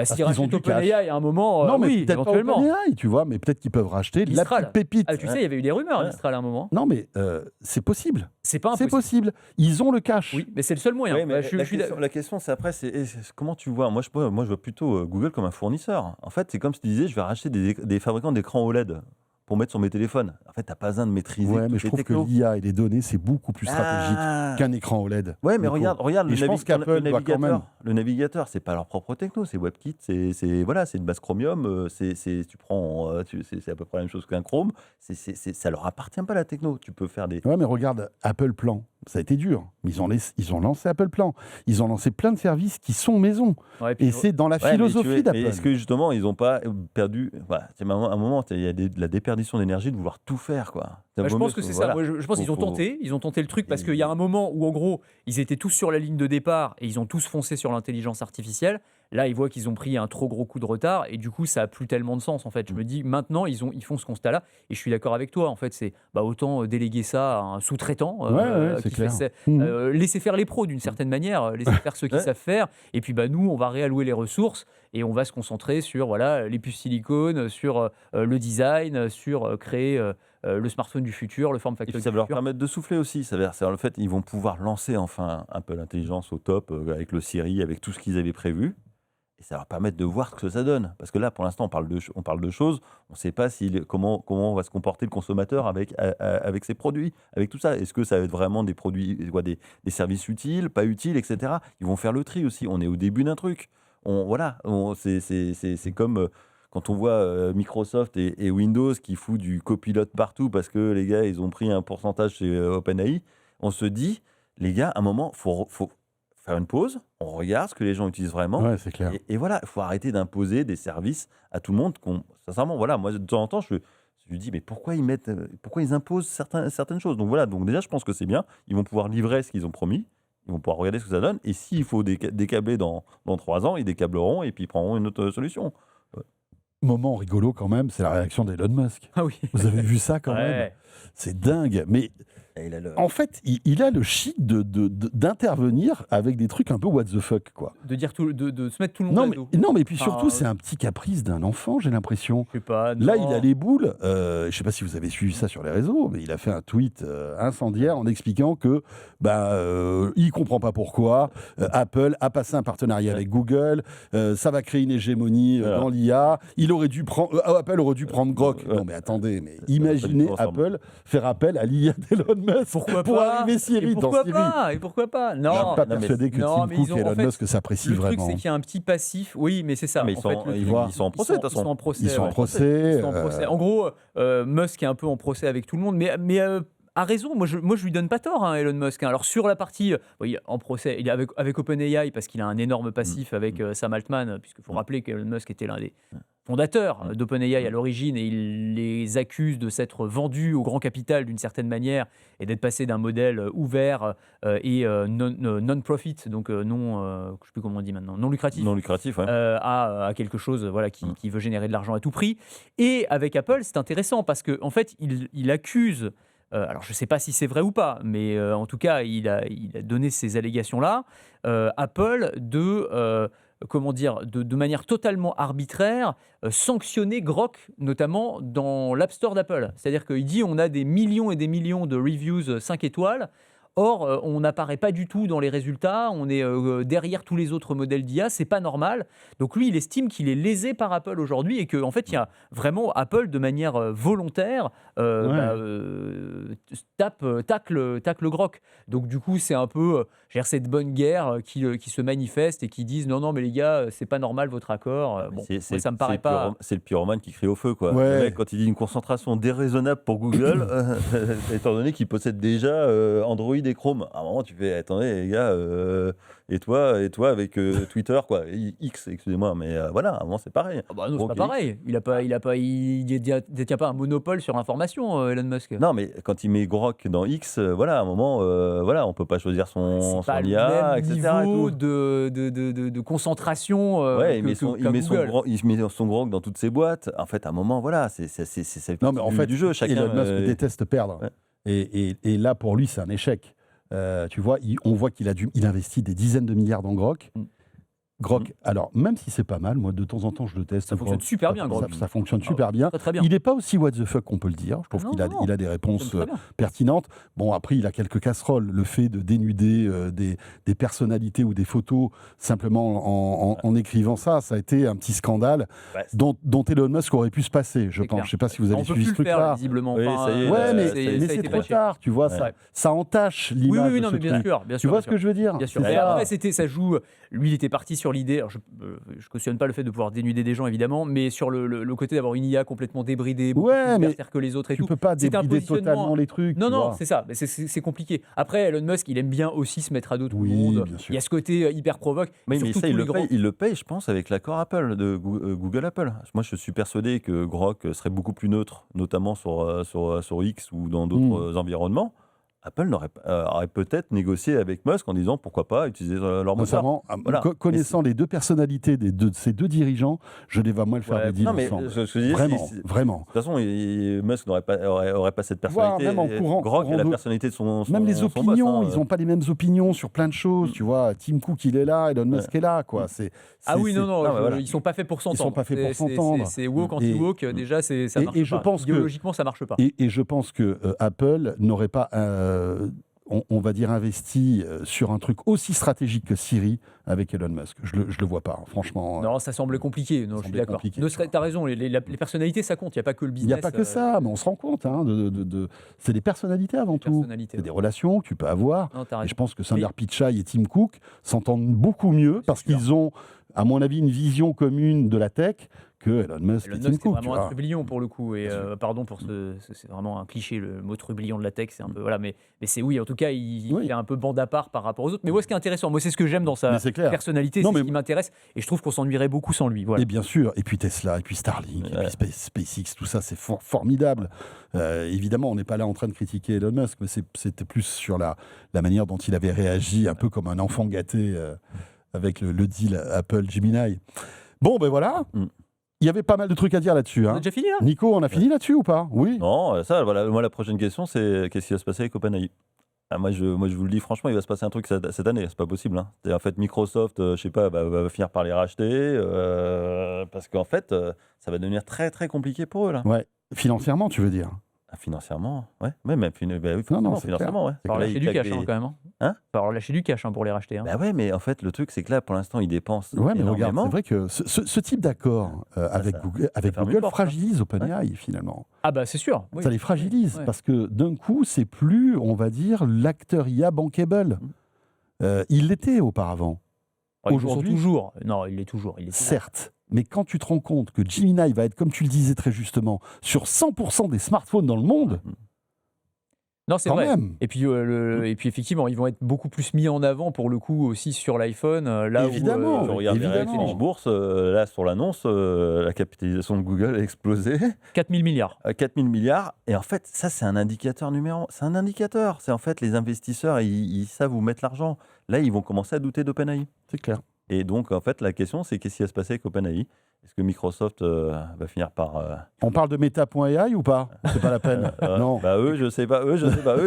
Speaker 3: S'ils rachètent OpenAI à un moment,
Speaker 2: non, mais
Speaker 3: oui,
Speaker 2: peut-être pas
Speaker 3: éventuellement.
Speaker 2: OpenAI, tu vois, mais peut-être qu'ils peuvent racheter la petite pépite.
Speaker 3: Tu sais, il y avait eu des rumeurs Mistral à un moment.
Speaker 2: Non, mais c'est possible.
Speaker 3: C'est pas
Speaker 2: impossible. C'est possible. Ils ont le cash.
Speaker 3: Oui, mais c'est le seul moyen.
Speaker 4: Oui, mais la question, c'est après, comment tu vois moi, je vois plutôt Google comme un fournisseur. En fait, c'est comme si tu disais, je vais racheter des fabricants d'écrans OLED pour mettre sur mes téléphones. En fait, tu n'as pas besoin de maîtriser.
Speaker 2: Ouais, mais je trouve que l'IA et les données, c'est beaucoup plus stratégique qu'un écin OLED.
Speaker 4: Ouais, mais regarde le navigateur, c'est pas leur propre techno, c'est WebKit, c'est une base Chromium, c'est à peu près la même chose qu'un Chrome. Ça leur appartient pas la techno. Tu peux faire des.
Speaker 2: Ouais, mais regarde Apple Plan. Ça a été dur. Ils ont lancé Apple Plan. Ils ont lancé plein de services qui sont maison. Ouais, et c'est dans la philosophie d'Apple.
Speaker 4: Est-ce que justement, ils n'ont pas perdu. À un moment, il y a de la déperdition d'énergie de vouloir tout faire, quoi.
Speaker 3: Je pense que c'est ça. Moi, je pense qu'ils ont tenté. Ils ont tenté le truc parce qu'il y a un moment où, en gros, ils étaient tous sur la ligne de départ et ils ont tous foncé sur l'intelligence artificielle. Là, ils voient qu'ils ont pris un trop gros coup de retard et du coup, ça a plus tellement de sens. En fait, je me dis maintenant, ils font ce constat-là et je suis d'accord avec toi. En fait, c'est autant déléguer ça à un sous-traitant
Speaker 2: c'est clair.
Speaker 3: Laisser faire les pros d'une certaine manière, laisser faire ceux qui savent faire. Et puis, nous, on va réallouer les ressources et on va se concentrer sur les puces silicone, sur le design, sur créer le smartphone du futur, le form factor du futur.
Speaker 4: Ça va leur permettre de souffler aussi. Ça veut dire, le fait, ils vont pouvoir lancer enfin un peu l'intelligence au top avec le Siri, avec tout ce qu'ils avaient prévu. Et ça va leur permettre de voir ce que ça donne. Parce que là, pour l'instant, on parle de choses. On ne sait pas comment va se comporter le consommateur avec ses produits, avec tout ça. Est-ce que ça va être vraiment des produits, des services utiles, pas utiles, etc. Ils vont faire le tri aussi. On est au début d'un truc. C'est comme quand on voit Microsoft et Windows qui fout du copilote partout parce que les gars, ils ont pris un pourcentage chez OpenAI. On se dit, les gars, à un moment, faut faire une pause, on regarde ce que les gens utilisent vraiment.
Speaker 2: Ouais, c'est clair.
Speaker 4: Et voilà, il faut arrêter d'imposer des services à tout le monde. Sincèrement, moi, de temps en temps, je me dis, mais pourquoi ils imposent certaines choses? Donc voilà, déjà, je pense que c'est bien. Ils vont pouvoir livrer ce qu'ils ont promis. Ils vont pouvoir regarder ce que ça donne. Et s'il faut décabler dans 3 ans, ils décableront et puis ils prendront une autre solution.
Speaker 2: Moment rigolo quand même, c'est la réaction d'Elon Musk.
Speaker 3: Ah oui.
Speaker 2: Vous avez vu ça quand même? C'est dingue. Mais
Speaker 4: Et il a le-
Speaker 2: En fait, il a le chic d'intervenir avec des trucs un peu what the fuck, quoi.
Speaker 3: De dire de se mettre tout le monde
Speaker 2: Non
Speaker 3: à
Speaker 2: mais,
Speaker 3: dos.
Speaker 2: non, mais puis
Speaker 3: Enfin,
Speaker 2: surtout, c'est un petit caprice d'un enfant, j'ai l'impression.
Speaker 3: Je sais pas.
Speaker 2: Là,
Speaker 3: non.
Speaker 2: il a les boules. Je ne sais pas si vous avez suivi ça sur les réseaux, mais il a fait un tweet incendiaire en expliquant que il comprend pas pourquoi Apple a passé un partenariat avec Google. Ça va créer une hégémonie
Speaker 4: Voilà.
Speaker 2: dans l'IA. Apple aurait dû prendre Grok. Non, mais attendez, mais imaginez
Speaker 4: pas du tout ensemble.
Speaker 2: Apple faire appel à l'IA d'Elon Musk
Speaker 3: Pourquoi
Speaker 2: pour
Speaker 3: pas
Speaker 2: arriver Siri
Speaker 3: Et
Speaker 2: dans
Speaker 3: pourquoi
Speaker 2: Siri.
Speaker 3: pas Et pourquoi pas
Speaker 2: Je
Speaker 3: Non.
Speaker 2: suis pas
Speaker 4: non, mais-
Speaker 2: persuadé que
Speaker 3: non,
Speaker 2: Tim
Speaker 3: mais
Speaker 2: Cook
Speaker 3: ils ont-
Speaker 2: et
Speaker 3: en
Speaker 2: Elon
Speaker 3: fait,
Speaker 2: Musk s'apprécient
Speaker 3: Le truc,
Speaker 2: vraiment.
Speaker 3: c'est qu'il y a un petit passif. Oui, mais c'est ça.
Speaker 4: Mais
Speaker 3: en fait,
Speaker 4: ils sont en procès, de toute
Speaker 3: Ils sont
Speaker 4: façon.
Speaker 3: en procès.
Speaker 2: Ils sont en
Speaker 3: ouais.
Speaker 2: procès.
Speaker 3: Ils sont en procès. En gros, Musk est un peu en procès avec tout le monde, mais a raison. Moi, je lui donne pas tort, hein, Elon Musk. Hein. Alors sur la partie, oui, en procès, il est avec OpenAI parce qu'il a un énorme passif avec Sam Altman, puisqu'il faut rappeler qu'Elon Musk était l'un des fondateurs d'OpenAI à l'origine et il les accuse de s'être vendus au grand capital d'une certaine manière et d'être passé d'un modèle ouvert et non-profit, donc je ne sais plus comment on dit maintenant, non lucratif,
Speaker 4: Non lucratif, ouais.
Speaker 3: à quelque chose voilà, qui veut générer de l'argent à tout prix. Et avec Apple, c'est intéressant parce qu'en fait, il accuse, alors je ne sais pas si c'est vrai ou pas, mais en tout cas, il a donné ces allégations-là, Apple de manière totalement arbitraire, sanctionner Grok, notamment dans l'App Store d'Apple. C'est-à-dire qu'il dit on a des millions et des millions de reviews 5 étoiles. Or, on n'apparaît pas du tout dans les résultats, on est derrière tous les autres modèles d'IA, c'est pas normal. Donc lui, il estime qu'il est lésé par Apple aujourd'hui et qu'en fait, il y a vraiment Apple, de manière volontaire, tacle Grok. Donc du coup, c'est un peu cette bonne guerre qui se manifeste et qui disent non, mais les gars, c'est pas normal votre accord. Bon, moi, ça me paraît pas...
Speaker 4: C'est le pyromane qui crie au feu, quoi.
Speaker 2: Ouais.
Speaker 4: Le mec, quand il dit une concentration déraisonnable pour Google, étant donné qu'il possède déjà Android et Chrome, à un moment, tu fais, attendez, les gars, et toi avec Twitter, quoi, X, excusez-moi, mais voilà, à un moment, c'est pareil.
Speaker 3: Ah bah non, c'est
Speaker 4: Donc,
Speaker 3: pas pareil. Il détient pas un monopole sur l'information, Elon Musk.
Speaker 4: Non, mais quand il met Grok dans X, voilà, à un moment, voilà, on peut pas choisir son
Speaker 3: C'est pas
Speaker 4: IA,
Speaker 3: le
Speaker 4: etc.
Speaker 3: même
Speaker 4: et
Speaker 3: niveau
Speaker 4: tout.
Speaker 3: de concentration
Speaker 4: Ouais,
Speaker 3: qu'à Google.
Speaker 4: il met son Grok dans toutes ses boîtes. En fait, à un moment, voilà, c'est
Speaker 2: Non, mais en fait,
Speaker 4: du jeu. Chacun,
Speaker 2: Elon Musk déteste perdre.
Speaker 4: Ouais.
Speaker 2: Et là, pour lui, c'est un échec. Tu vois, on voit qu'il investit des dizaines de milliards dans Grok. Grok, alors, même si c'est pas mal, moi, de temps en temps, je le teste.
Speaker 3: Ça fonctionne super bien, Grok.
Speaker 2: Ça fonctionne super bien.
Speaker 3: Très, très bien.
Speaker 2: Il n'est pas aussi what the fuck qu'on peut le dire. Je trouve
Speaker 3: Non,
Speaker 2: qu'il a,
Speaker 3: non.
Speaker 2: il a des réponses
Speaker 3: Très bien.
Speaker 2: pertinentes. Bon, après, il a quelques casseroles. Le fait de dénuder des personnalités ou des photos simplement en écrivant ça, ça a été un petit scandale
Speaker 4: Ouais,
Speaker 2: dont Elon Musk aurait pu se passer, je
Speaker 3: C'est
Speaker 2: pense.
Speaker 3: clair.
Speaker 2: Je ne sais pas si vous avez
Speaker 3: On peut
Speaker 2: suivi ce
Speaker 3: plus le faire,
Speaker 2: truc-là.
Speaker 3: visiblement.
Speaker 4: Oui, ça y est,
Speaker 2: Ouais,
Speaker 4: ça
Speaker 2: mais
Speaker 4: a été
Speaker 2: c'est trop
Speaker 3: patché.
Speaker 2: tard, tu vois,
Speaker 3: Ouais.
Speaker 2: ça entache
Speaker 3: Oui,
Speaker 2: l'image
Speaker 3: oui,
Speaker 2: de
Speaker 3: non,
Speaker 2: ce
Speaker 3: mais bien
Speaker 2: truc.
Speaker 3: sûr. Bien
Speaker 2: Tu
Speaker 3: sûr,
Speaker 2: vois
Speaker 3: bien
Speaker 2: ce que je veux dire
Speaker 3: Bien sûr.
Speaker 2: C'est
Speaker 3: Mais
Speaker 2: ça.
Speaker 3: après, ça joue. Lui, il était parti sur l'idée. Alors, je cautionne pas le fait de pouvoir dénuder des gens, évidemment, mais sur le côté d'avoir une IA complètement débridée, beaucoup
Speaker 2: Ouais,
Speaker 3: plus
Speaker 2: mais
Speaker 3: libertaire que les autres et
Speaker 2: Tu
Speaker 3: tout.
Speaker 2: peux pas
Speaker 3: C'est un
Speaker 2: débrider
Speaker 3: positionnement-
Speaker 2: totalement les trucs.
Speaker 3: Non,
Speaker 2: tu
Speaker 3: non,
Speaker 2: vois.
Speaker 3: c'est ça. Mais c'est compliqué. Après, Elon Musk, il aime bien aussi se mettre à dos tout
Speaker 2: Oui,
Speaker 3: le monde.
Speaker 2: bien sûr.
Speaker 3: Il y a ce côté hyper provoque.
Speaker 4: Mais
Speaker 3: surtout
Speaker 4: ça, il
Speaker 3: tous
Speaker 4: le,
Speaker 3: les grands-
Speaker 4: paye, il le paye, je pense, avec l'accord Apple, de Google Apple. Moi, je suis persuadé que Grok serait beaucoup plus neutre, notamment sur X ou dans d'autres environnements. Apple aurait peut-être négocié avec Musk en disant pourquoi pas utiliser leur moteur.
Speaker 2: Notamment,
Speaker 4: Voilà.
Speaker 2: connaissant les deux personnalités de ces deux dirigeants, je les vois mal faire
Speaker 3: Ouais,
Speaker 2: des deals
Speaker 4: Non, mais
Speaker 2: ensemble.
Speaker 4: ce que je disais,
Speaker 2: Vraiment, vraiment.
Speaker 4: De toute façon, Musk aurait pas cette personnalité.
Speaker 2: même en courant
Speaker 4: Grok a la
Speaker 2: de-
Speaker 4: personnalité de son
Speaker 2: Même les
Speaker 4: son boss,
Speaker 2: opinions,
Speaker 4: hein.
Speaker 2: ils n'ont pas les mêmes opinions sur plein de choses. Tu vois, Tim Cook, il est là, Elon Musk est là. Quoi.
Speaker 3: Ah oui, non,
Speaker 4: Non, mais voilà.
Speaker 3: ils sont pas faits pour s'entendre.
Speaker 2: sont pas faits pour s'entendre.
Speaker 3: C'est woke anti-woke, déjà, ça marche
Speaker 2: et je
Speaker 3: pas.
Speaker 2: pense que-
Speaker 3: Idéologiquement, ça marche pas.
Speaker 2: Et je pense que Apple n'aurait pas, on va dire, investi sur un truc aussi stratégique que Siri avec Elon Musk. Je le vois pas, franchement.
Speaker 3: Non, ça semblait compliqué. Non, je suis
Speaker 2: semblait
Speaker 3: d'accord.
Speaker 2: compliqué,
Speaker 3: T'as raison, les personnalités, ça compte. Il n'y a pas que le
Speaker 2: Il
Speaker 3: business.
Speaker 2: n'y a pas que ça, mais on se rend compte. Hein, c'est des personnalités avant tout.
Speaker 3: personnalités,
Speaker 2: C'est des
Speaker 3: ouais.
Speaker 2: relations que tu peux avoir.
Speaker 3: Non, t'as
Speaker 2: Et
Speaker 3: raison.
Speaker 2: je pense que Sundar Pichai et Tim Cook s'entendent beaucoup mieux parce
Speaker 3: sûr.
Speaker 2: qu'ils ont, à mon avis, une vision commune de la tech que Elon Musk
Speaker 3: Elon
Speaker 2: et Tim
Speaker 3: Musk, c'est
Speaker 2: Cook.
Speaker 3: vraiment
Speaker 2: tu
Speaker 3: un
Speaker 2: vois.
Speaker 3: trublion pour le coup. Et
Speaker 2: Bien sûr.
Speaker 3: pardon pour c'est vraiment un cliché, le mot trublion de la tech. C'est un peu voilà, mais c'est oui. En tout cas, il
Speaker 2: Oui.
Speaker 3: est un peu bande à part par rapport aux autres. Mais moi, ce qui est intéressant, moi, c'est ce que j'aime dans sa
Speaker 2: Mais c'est clair.
Speaker 3: personnalité,
Speaker 2: Non,
Speaker 3: c'est
Speaker 2: mais-
Speaker 3: ce qui m'intéresse. Et je trouve qu'on s'ennuierait beaucoup sans lui. Voilà.
Speaker 2: Et bien sûr, et puis Tesla, et puis Starlink, et
Speaker 4: Ouais.
Speaker 2: puis SpaceX, tout ça, c'est formidable. Évidemment, on n'est pas là en train de critiquer Elon Musk, mais c'était plus sur la manière dont il avait réagi, un peu comme un enfant gâté avec le deal Apple Gemini. Bon, ben voilà. Il y avait pas mal de trucs à dire là-dessus.
Speaker 3: On
Speaker 2: Hein.
Speaker 3: a déjà fini là
Speaker 2: Nico, on a fini là-dessus ou pas? Oui.
Speaker 4: Non, ça, voilà, moi, la prochaine question, c'est qu'est-ce qui va se passer avec OpenAI? Moi, je vous le dis franchement, il va se passer un truc cette année, c'est pas possible. Hein. En fait, Microsoft, je sais pas, va finir par les racheter, parce qu'en fait, ça va devenir très très compliqué pour eux là.
Speaker 2: Ouais. Financièrement, tu veux dire?
Speaker 4: Financièrement, ouais, même oui,
Speaker 2: non, c'est
Speaker 4: financièrement, ouais.
Speaker 2: C'est
Speaker 3: Il va falloir
Speaker 2: clair.
Speaker 3: lâcher du cash quand même. Hein.
Speaker 4: Hein
Speaker 3: Il va falloir lâcher du cash pour les racheter. Hein.
Speaker 4: Bah ouais, mais en fait, le truc, c'est que là, pour l'instant, ils dépensent
Speaker 2: Ouais, mais regarde,
Speaker 4: énormément.
Speaker 2: c'est vrai que ce type d'accord avec
Speaker 4: ça
Speaker 2: Google,
Speaker 4: ferme une porte,
Speaker 2: fragilise OpenAI finalement.
Speaker 3: Ah bah c'est sûr. Oui.
Speaker 2: Ça les fragilise
Speaker 3: Ouais.
Speaker 2: parce que d'un coup, c'est plus, on va dire, l'acteur IA bankable. Il l'était auparavant,
Speaker 3: Oh, ils le sont
Speaker 2: aujourd'hui-
Speaker 3: toujours. Non, il est toujours. Il est toujours.
Speaker 2: certes. Mais quand tu te rends compte que Gemini va être, comme tu le disais très justement, sur 100% des smartphones dans le monde,
Speaker 3: Non, c'est
Speaker 2: quand
Speaker 3: vrai.
Speaker 2: même.
Speaker 3: Et puis, et puis effectivement, ils vont être beaucoup plus mis en avant pour le coup aussi sur l'iPhone. Là
Speaker 2: Évidemment.
Speaker 3: Où,
Speaker 4: Je regarde les
Speaker 2: évidemment.
Speaker 4: réactions en bourse, là, sur l'annonce, la capitalisation de Google a explosé
Speaker 3: 4 000 milliards.
Speaker 4: à 4 000 milliards. Et en fait, ça, c'est un indicateur numéro. C'est un indicateur. C'est en fait, les investisseurs, ils savent où mettre l'argent. Là, ils vont commencer à douter d'OpenAI.
Speaker 2: C'est clair.
Speaker 4: Et donc, en fait, la question, c'est qu'est-ce qui va se passer avec OpenAI? Est-ce que Microsoft va finir par.
Speaker 2: On parle de Meta.ai ou pas? C'est pas la peine. Non.
Speaker 4: Bah, eux, je sais pas. Eux,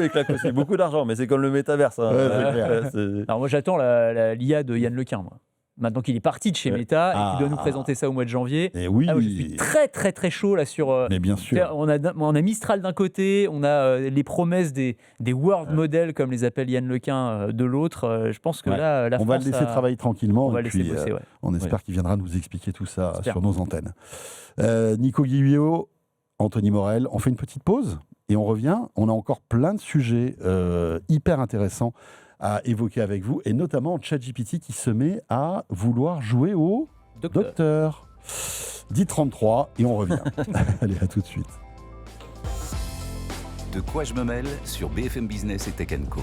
Speaker 4: ils claquent aussi beaucoup d'argent, mais c'est comme le métaverse. Hein.
Speaker 2: Ouais, c'est clair.
Speaker 4: C'est-
Speaker 3: Alors moi, j'attends l'IA de Yann Lequin, moi. Maintenant qu'il est parti de chez
Speaker 4: Ouais.
Speaker 3: Meta et
Speaker 2: Ah.
Speaker 3: qu'il doit nous présenter ça au mois de janvier.
Speaker 2: Et oui.
Speaker 3: Ah, moi, je suis très très très chaud là sur.
Speaker 2: Mais bien sûr.
Speaker 3: On a Mistral d'un côté, on a les promesses des world models comme les appelle Yann Lequin de l'autre. Je pense que
Speaker 2: Ouais.
Speaker 3: là, la
Speaker 2: On va le
Speaker 3: France
Speaker 2: laisser
Speaker 3: a-
Speaker 2: travailler tranquillement.
Speaker 3: On va
Speaker 2: et
Speaker 3: le laisser
Speaker 2: puis,
Speaker 3: bosser, ouais.
Speaker 2: on espère qu'il viendra nous expliquer tout ça
Speaker 3: J'espère.
Speaker 2: sur nos antennes. Nico Guillot, Anthony Morel, on fait une petite pause et on revient. On a encore plein de sujets hyper intéressants à évoquer avec vous, et notamment ChatGPT qui se met à vouloir jouer au docteur. 10h33 et on revient. Allez, à tout de suite.
Speaker 1: De quoi je me mêle sur BFM Business et Tech Co.